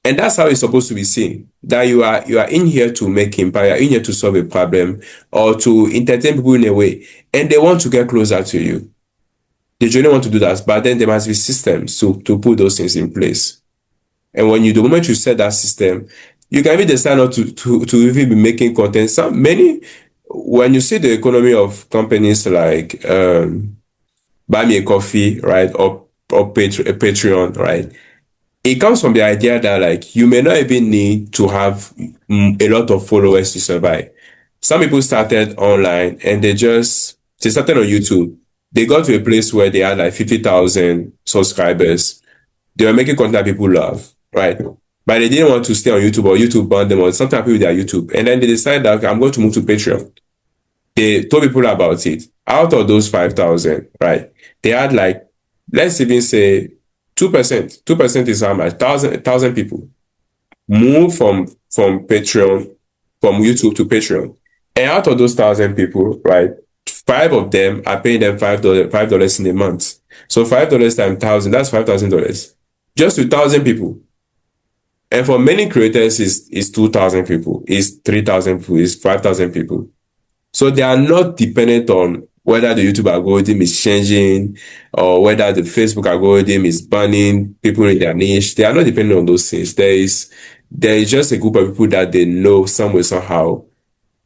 And that's how it's supposed to be seen. That you are in here to make impact, you're in here to solve a problem or to entertain people in a way. And they want to get closer to you. They generally want to do that, but then there must be systems to put those things in place. And the moment you set that system, you can even decide not to even be making content. When you see the economy of companies like buy me a coffee, right, or or Patreon, right? It comes from the idea that like you may not even need to have a lot of followers to survive. Some people started online and they started on YouTube. They got to a place where they had like 50,000 subscribers. They were making content people love, right? But they didn't want to stay on YouTube, or YouTube banned them, or something happened with their YouTube. And then they decided that, okay, I'm going to move to Patreon. They told people about it. Out of those 5,000, right? They had like, let's even say 2%. 2% is how much? Thousand people move from Patreon, from YouTube to Patreon. And out of those 1,000 people, right? Five of them are paying them $5 in a month. So $5 times 1,000, that's $5,000. Just to 1,000 people. And for many creators, is 2,000 people, is 3,000 people, is 5,000 people. So they are not dependent on whether the YouTube algorithm is changing or whether the Facebook algorithm is banning people in their niche. They are not dependent on those things. There is just a group of people that they know some way, somehow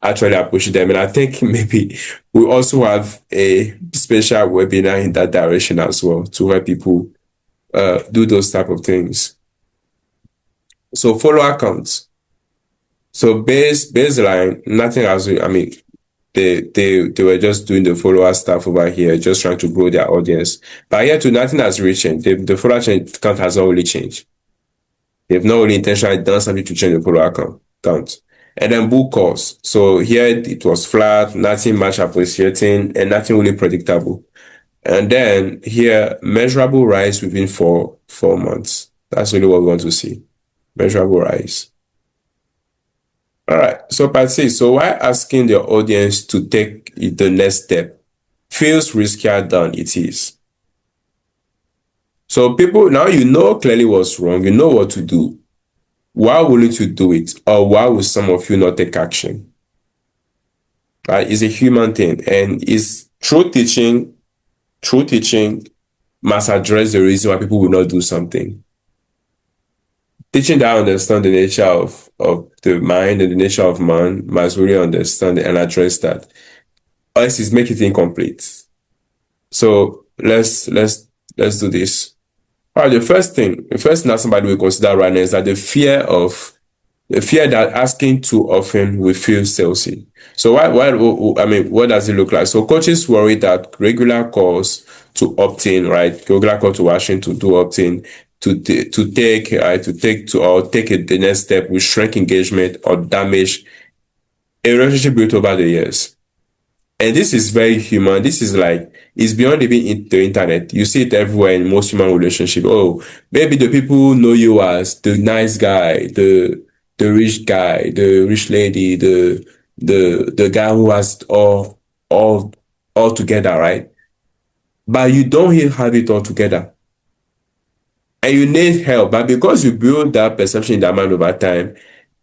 actually approach them. And I think maybe we also have a special webinar in that direction as well to help people do those type of things. So follower counts. So baseline, nothing has, I mean, they were just doing the follower stuff over here, just trying to grow their audience. But here too, nothing has really changed. The follower count has not really changed. They've not really intentionally done something to change the follower count. And then book calls. So here it was flat, nothing much appreciating, and nothing really predictable. And then here, measurable rise within four months. That's really what we want to see. Measurable rise. All right. So Patsy, so why asking the audience to take the next step feels riskier than it is? So people, now you know clearly what's wrong, you know what to do. Why wouldn't you do it? Or why would some of you not take action? Right? It's a human thing. And is true teaching must address the reason why people will not do something. Teaching that understand the nature of the mind and the nature of man must really understand and address that. Or else it's make it incomplete. So let's do this. All right, the first thing that somebody will consider right now is that the fear that asking too often will feel salesy. So I mean, what does it look like? So coaches worry that regular calls to opt in, right? Regular call to action to do opt in, to take the next step will shrink engagement or damage a relationship built over the years. And this is very human. This is like, it's beyond even the internet. You see it everywhere in most human relationships. Oh, maybe the people know you as the nice guy, the rich lady, the guy who has all together, right? But you don't have it all together. And you need help. But because you build that perception in that mind over time,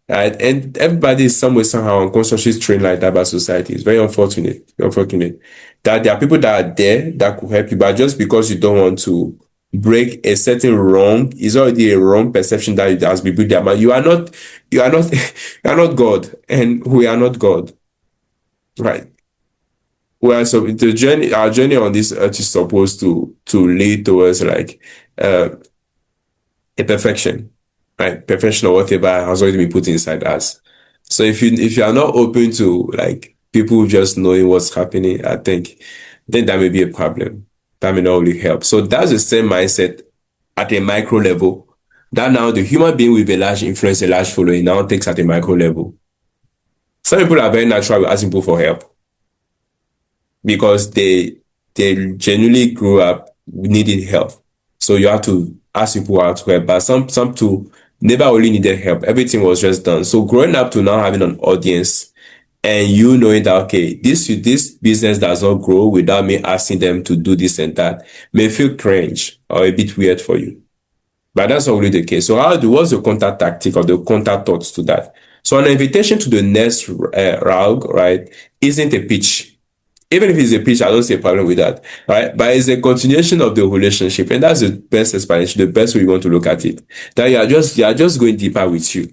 right? And everybody is some way, somehow unconsciously trained like that by society. It's very unfortunate. Unfortunate that there are people that are there that could help you, but just because you don't want to break a certain wrong, is already a wrong perception that has been built there. But you are not, you are not God, and we are not God, right? Well, so our journey on this earth is supposed to lead towards like uh, a perfection, right? Perfection or whatever has already been put inside us. So if you are not open to like people just knowing what's happening, I think then that may be a problem. That may not really help. So that's the same mindset at a micro level. That now the human being with a large influence, a large following now takes at a micro level. Some people are very natural with asking people for help because they genuinely grew up needing help. So you have to ask people how to help. But some too never really needed help. Everything was just done. So growing up to now having an audience and you knowing that okay, this business does not grow without me asking them to do this and that may feel cringe or a bit weird for you. But that's not really the case. So what's the counter tactic or the counter thoughts to that? So an invitation to the next round, right, isn't a pitch. Even if it's a pitch, I don't see a problem with that, right? But it's a continuation of the relationship, and that's the best explanation, the best way you want to look at it. That you are just going deeper with you.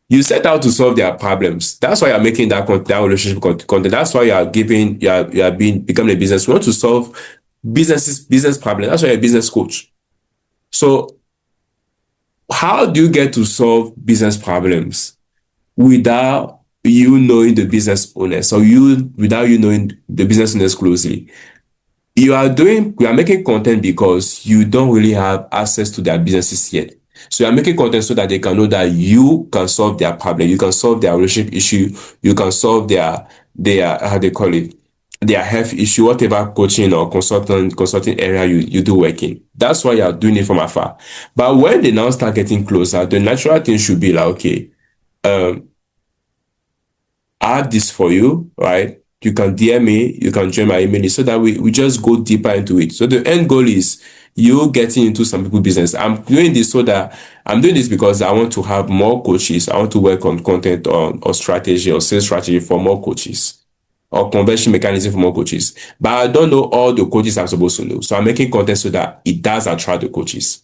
You set out to solve their problems. That's why you're making that relationship content. That's why you are being becoming a business. You want to solve business problem. That's why you're a business coach. So how do you get to solve business problems without you knowing the business owners, or you without you knowing the business owners closely? You are making content because you don't really have access to their businesses yet. So you are making content so that they can know that you can solve their problem, you can solve their relationship issue, you can solve their how they call it, their health issue, whatever coaching or consulting area you do work in. That's why you are doing it from afar. But when they now start getting closer, the natural thing should be like, okay, um, I have this for you, right? You can DM me, you can join my email list so that we just go deeper into it. So the end goal is you getting into some people business. I'm doing this because I want to have more coaches. I want to work on content on or strategy or sales strategy for more coaches or conversion mechanism for more coaches. But I don't know all the coaches I'm supposed to know. So I'm making content so that it does attract the coaches.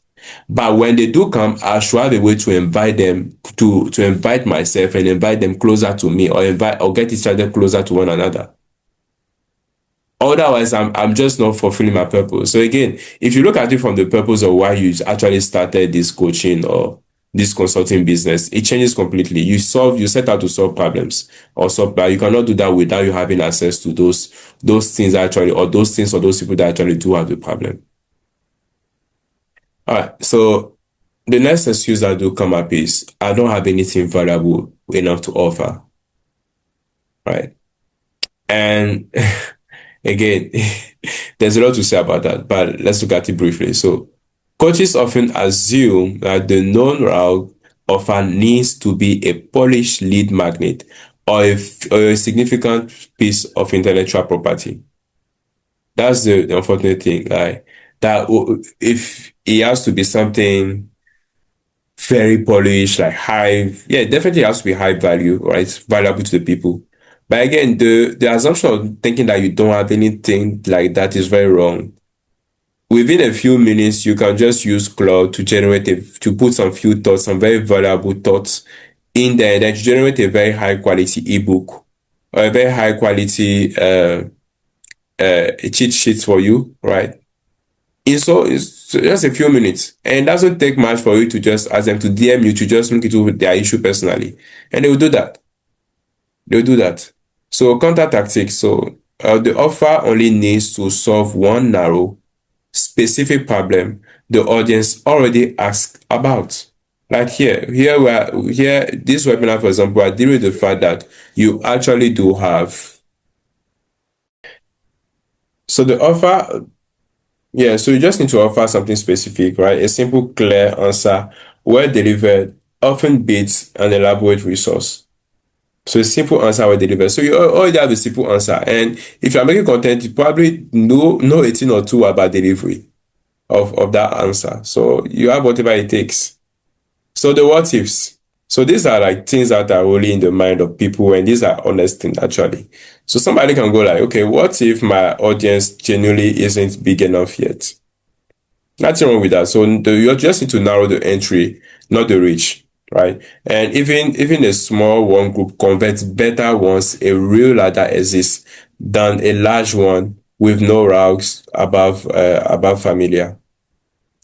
But when they do come, I should have a way to invite them to invite myself and invite them closer to me, or invite or get each other closer to one another. Otherwise, I'm just not fulfilling my purpose. So again, if you look at it from the purpose of why you actually started this coaching or this consulting business, it changes completely. You set out to solve problems or solve, but you cannot do that without you having access to those things actually, or those things or those people that actually do have the problem. All right. So the next excuse that do come up is I don't have anything valuable enough to offer. Right. And again, there's a lot to say about that, but let's look at it briefly. So coaches often assume that the known route offer needs to be a polished lead magnet or a significant piece of intellectual property. That's the unfortunate thing. Like that if it has to be something very polished, like high. Yeah, definitely has to be high value, right? Valuable to the people. But again, the assumption of thinking that you don't have anything like that is very wrong. Within a few minutes, you can just use Cloud to put some few thoughts, some very valuable thoughts in there, and then to generate a very high quality ebook or a very high quality cheat sheet for you, right? It's just a few minutes, and it doesn't take much for you to just ask them to DM you to just look into their issue personally, and they will do that. They'll do that. So counter tactics. So the offer only needs to solve one narrow, specific problem the audience already asked about. Like this webinar, for example, I deal with the fact that you actually do have. So the offer Yeah, so you just need to offer something specific, right? A simple, clear answer, well delivered, often beats an elaborate resource. So a simple answer well delivered. So you already have a simple answer. And if you're making content, you probably know a thing or two about delivery of that answer. So you have whatever it takes. So the what ifs. So these are like things that are really in the mind of people, and these are honest things actually. So somebody can go like, okay, what if my audience genuinely isn't big enough yet? Nothing wrong with that. So you just need to narrow the entry, not the reach, right? And even a small one group converts better once a real ladder exists than a large one with no routes above familiar.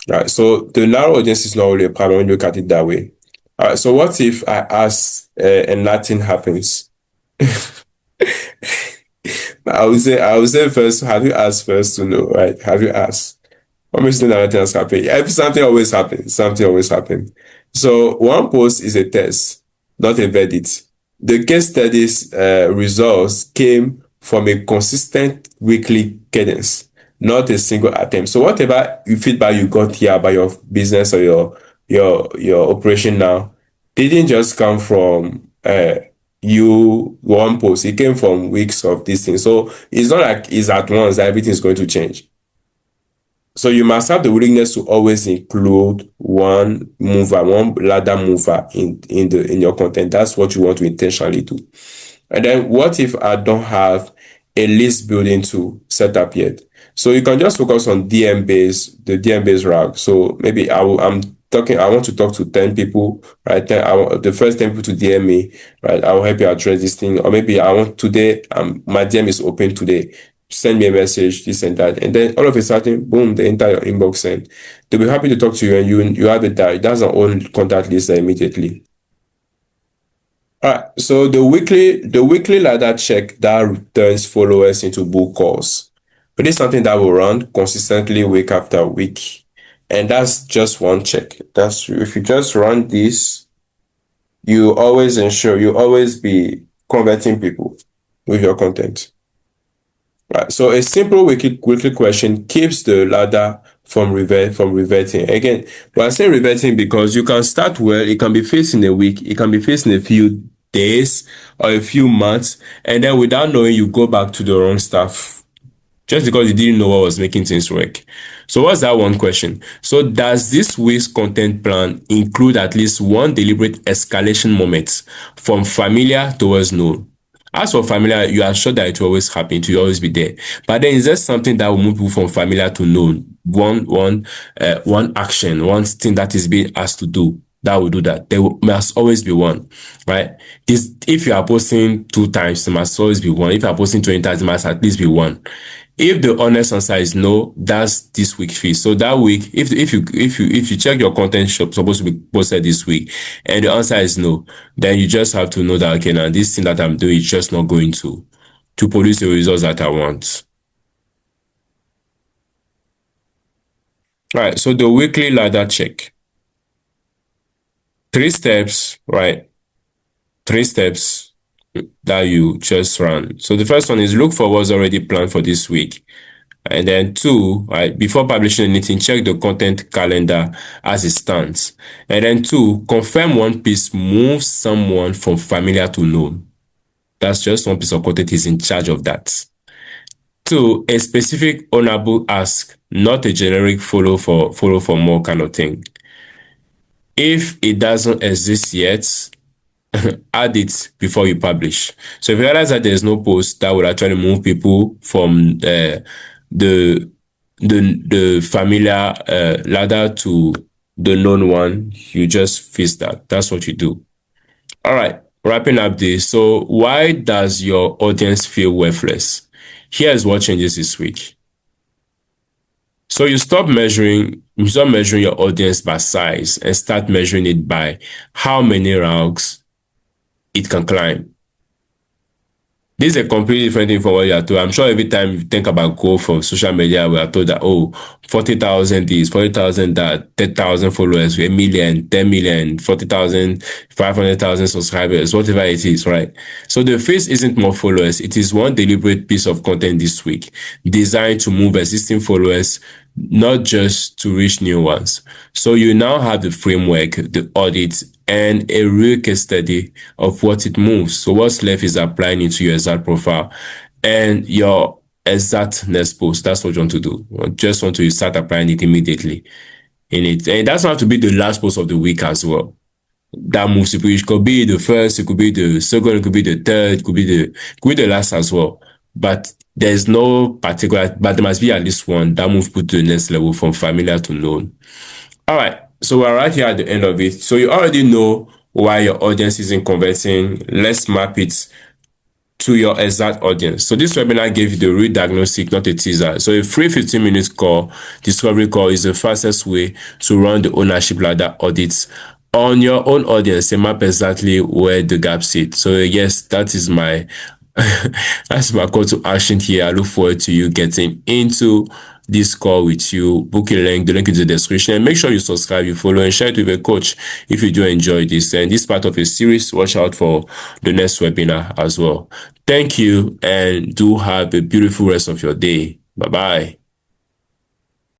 Right. So the narrow audience is not really a problem when you look at it that way. All right. So what if I ask and nothing happens? I would say first, have you asked first to know, right? Have you asked? Obviously, nothing has happened. If something always happens. Something always happens. So one post is a test, not a verdict. The case studies results came from a consistent weekly cadence, not a single attempt. So whatever feedback you got here about your business or your operation now, didn't just come from you one post. It came from weeks of this thing. So it's not like it's at once that everything is going to change. So you must have the willingness to always include one ladder mover in your content. That's what you want to intentionally do. And then what if I don't have a list building tool set up yet? So you can just focus on the DM based route. So maybe I want to talk to 10 people, right? The first 10 people to DM me, right? I will help you address this thing. Or maybe I want today, my DM is open today. send me a message, this and that. And then all of a sudden, boom, they enter your inbox and they'll be happy to talk to you and you have it there. That's our own contact list there immediately. All right. So the weekly ladder check that turns followers into book calls. But it's something that will run consistently week after week. And that's just one check. That's if you just run this, you always be converting people with your content. Right. So a simple weekly question keeps the ladder from reverting. Again, we are saying reverting because you can start well, it can be faced in a week, it can be faced in a few days or a few months, and then without knowing, you go back to the wrong stuff just because you didn't know what was making things work. So what's that one question? So does this week's content plan include at least one deliberate escalation moment from familiar towards known? As for familiar, you are sure that it will always happen, it will always be there. But then is there something that will move people from familiar to known? One action, one thing that is being asked to do that will do that. Must always be one, right? This if you are posting 2 times, there must always be one. If you are posting 20 times, there must at least be one. If the honest answer is no, that's this week fee. So that week, if you check your content shop supposed to be posted this week, and the answer is no, then you just have to know that okay, now this thing that I'm doing is just not going to produce the results that I want. Right. So the weekly ladder check. 3 steps, right? 3 steps that you just run. So the first one is look for what's already planned for this week. And then two, right, before publishing anything, check the content calendar as it stands. And then two, confirm one piece moves someone from familiar to known. That's just one piece of content is in charge of that. Two, a specific honorable ask, not a generic follow for more kind of thing. If it doesn't exist yet, add it before you publish. So if you realize that there's no post that would actually move people from the the familiar ladder to the known one, you just fix that. That's what you do. All right, wrapping up this. So why does your audience feel worthless? Here's what changes this week. So you stop measuring your audience by size and start measuring it by how many ranks it can climb. This is a completely different thing from what you are told. I'm sure every time you think about growth from social media, we are told that, oh, 40,000 this, 40,000 that, 10,000 followers, a million, 10 million, 40,000, 500,000 subscribers, whatever it is, right? So the face isn't more followers. It is one deliberate piece of content this week designed to move existing followers, not just to reach new ones. So you now have the framework, the audit, and a real case study of what it moves. So what's left is applying it to your exact profile and your exact next post. That's what you want to do. You just want to start applying it immediately in it. And it doesn't have to be the last post of the week as well. That moves people. It could be the first, it could be the second, it could be the third, it could be the last as well. But there's no particular, but there must be at least one that moves people to the next level from familiar to known. All right. So we're right here at the end of it. So you already know why your audience isn't converting. Let's map it to your exact audience. So this webinar gave you the real diagnostic, not a teaser. So a free 15-minute call, discovery call, is the fastest way to run the ownership ladder audits on your own audience and map exactly where the gap sit. So yes, that is my that's my call to action here. I look forward to you getting into this call with you. Book a link, the link is in the description, and make sure you subscribe, you follow, and share it with a coach if you do enjoy this. And this part of a series, watch out for the next webinar as well. Thank you, and do have a beautiful rest of your day. Bye bye.